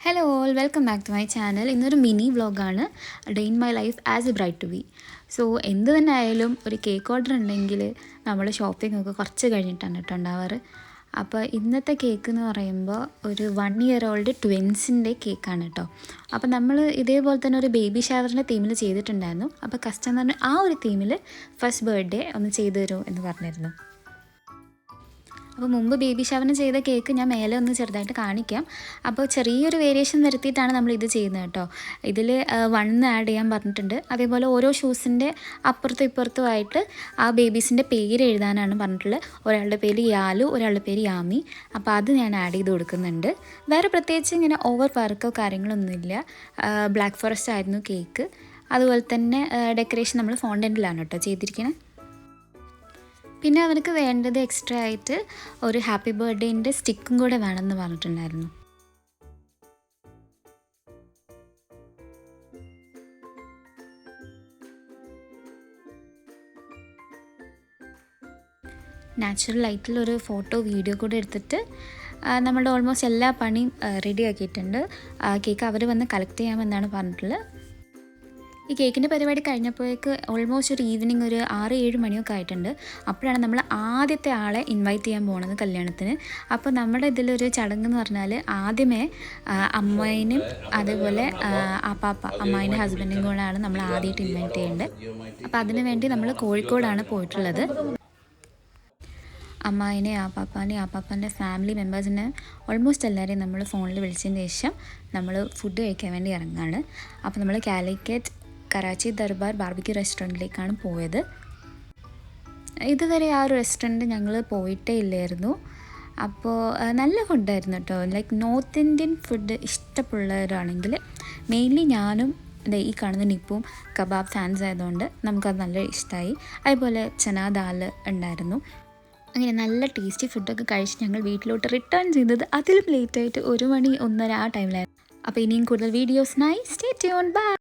Hello all, welcome back to my channel. ഇന്നൊരു mini വ്ളോഗാണ്, day in my life as a bride to be. So എന്ത് തന്നെ ആയാലും ഒരു കേക്ക് ഓർഡർ ഉണ്ടെങ്കിൽ നമ്മൾ ഷോപ്പിംഗ് ഒക്കെ കുറച്ച് കഴിഞ്ഞിട്ടാണ് കേട്ടോ ഉണ്ടാവാറ്. അപ്പോൾ ഇന്നത്തെ കേക്ക് എന്ന് പറയുമ്പോൾ ഒരു 1 year old ട്വിൻസിൻ്റെ കേക്കാണ് കേട്ടോ. അപ്പോൾ നമ്മൾ ഇതേപോലെ തന്നെ ഒരു ബേബി ഷവറിൻ്റെ തീമിൽ ചെയ്തിട്ടുണ്ടായിരുന്നു. അപ്പോൾ കസ്റ്റമറിന് ആ ഒരു തീമിൽ ഫസ്റ്റ് ബർത്ത്ഡേ ഒന്ന് ചെയ്തു തരുമോ എന്ന് പറഞ്ഞിരുന്നു. അപ്പോൾ മുമ്പ് ബേബി ഷവറിന് ചെയ്ത കേക്ക് ഞാൻ മേലെ ഒന്ന് ചെറുതായിട്ട് കാണിക്കാം. അപ്പോൾ ചെറിയൊരു വേരിയേഷൻ വരുത്തിയിട്ടാണ് നമ്മൾ ഇത് ചെയ്യുന്നത് കേട്ടോ. ഇതിൽ 1 ആഡ് ചെയ്യാൻ പറഞ്ഞിട്ടുണ്ട്. അതേപോലെ ഓരോ ഷൂസിൻ്റെ അപ്പുറത്തും ഇപ്പുറത്തുമായിട്ട് ആ ബേബീസിൻ്റെ പേര് എഴുതാനാണ് പറഞ്ഞിട്ടുള്ളത്. ഒരാളുടെ പേര് യാലു, ഒരാളുടെ പേര് യാമി. അപ്പോൾ അത് ഞാൻ ആഡ് ചെയ്ത് കൊടുക്കുന്നുണ്ട്. വേറെ പ്രത്യേകിച്ച് ഇങ്ങനെ ഓവർ വർക്കോ കാര്യങ്ങളൊന്നുമില്ല. ബ്ലാക്ക് ഫോറസ്റ്റ് ആയിരുന്നു കേക്ക്. അതുപോലെ തന്നെ ഡെക്കറേഷൻ നമ്മൾ ഫോണ്ടൻറ്റിലാണ് കേട്ടോ ചെയ്തിരിക്കുന്നത്. പിന്നെ അവർക്ക് വേണ്ടത് എക്സ്ട്രാ ആയിട്ട് ഒരു ഹാപ്പി ബർത്ത്ഡേൻ്റെ സ്റ്റിക്കും കൂടെ വേണമെന്ന് പറഞ്ഞിട്ടുണ്ടായിരുന്നു. നാച്ചുറൽ ലൈറ്റിലൊരു ഫോട്ടോ വീഡിയോ കൂടെ എടുത്തിട്ട് നമ്മളുടെ ഓൾമോസ്റ്റ് എല്ലാ പണിയും റെഡി ആക്കിയിട്ടുണ്ട്. കേക്ക് അവർ വന്ന് കളക്ട് ചെയ്യാമെന്നാണ് പറഞ്ഞിട്ടുള്ളത്. ഈ കേക്കിൻ്റെ പരിപാടി കഴിഞ്ഞപ്പോഴേക്ക് ഓൾമോസ്റ്റ് ഒരു ഈവനിങ് ഒരു 6-7 മണിയൊക്കെ ആയിട്ടുണ്ട്. അപ്പോഴാണ് നമ്മൾ ആദ്യത്തെ ആളെ ഇൻവൈറ്റ് ചെയ്യാൻ പോകുന്നത് കല്യാണത്തിന്. അപ്പോൾ നമ്മുടെ ഇതിലൊരു ചടങ്ങെന്ന് പറഞ്ഞാൽ ആദ്യമേ അമ്മേനും അതേപോലെ അമ്മായിൻ്റെ ഹസ്ബൻഡും കൂടെയാണ് നമ്മൾ ആദ്യമായിട്ട് ഇൻവൈറ്റ് ചെയ്യേണ്ടത്. അപ്പോൾ അതിനു വേണ്ടി നമ്മൾ കോഴിക്കോടാണ് പോയിട്ടുള്ളത്. അമ്മായിനെ ആപ്പാപ്പാൻ്റെ ഫാമിലി മെമ്പേഴ്സിനെ ഓൾമോസ്റ്റ് എല്ലാവരെയും നമ്മൾ ഫോണിൽ വിളിച്ചതിന് ശേഷം നമ്മൾ ഫുഡ് കഴിക്കാൻ വേണ്ടി ഇറങ്ങുകയാണ്. അപ്പോൾ നമ്മൾ കാലിക്കറ്റ് കറാച്ചി ദർബാർ ബാർബിക്യൂ റെസ്റ്റോറൻറ്റിലേക്കാണ് പോയത്. ഇതുവരെ ആ ഒരു റെസ്റ്റോറൻറ്റ് ഞങ്ങൾ പോയിട്ടേ ഇല്ലായിരുന്നു. അപ്പോൾ നല്ല ഫുഡായിരുന്നു കേട്ടോ. ലൈക്ക് നോർത്ത് ഇന്ത്യൻ ഫുഡ് ഇഷ്ടമുള്ളവരാണെങ്കിൽ മെയിൻലി ഞാനും ഈ കാണുന്ന നിപ്പും കബാബ് ഫാൻസ് ആയതുകൊണ്ട് നമുക്കത് നല്ല ഇഷ്ടമായി. അതുപോലെ ചനാ ദാൽ ഉണ്ടായിരുന്നു. അങ്ങനെ നല്ല ടേസ്റ്റി ഫുഡൊക്കെ കഴിച്ച് ഞങ്ങൾ വീട്ടിലോട്ട് റിട്ടേൺ ചെയ്തത് അതിലും ലേറ്റായിട്ട് 1 മണി 1:30 ആ ടൈമിലായിരുന്നു. അപ്പോൾ ഇനിയും കൂടുതൽ വീഡിയോസിനായി സ്റ്റേ ട്യൂൺഡ്. ബൈ.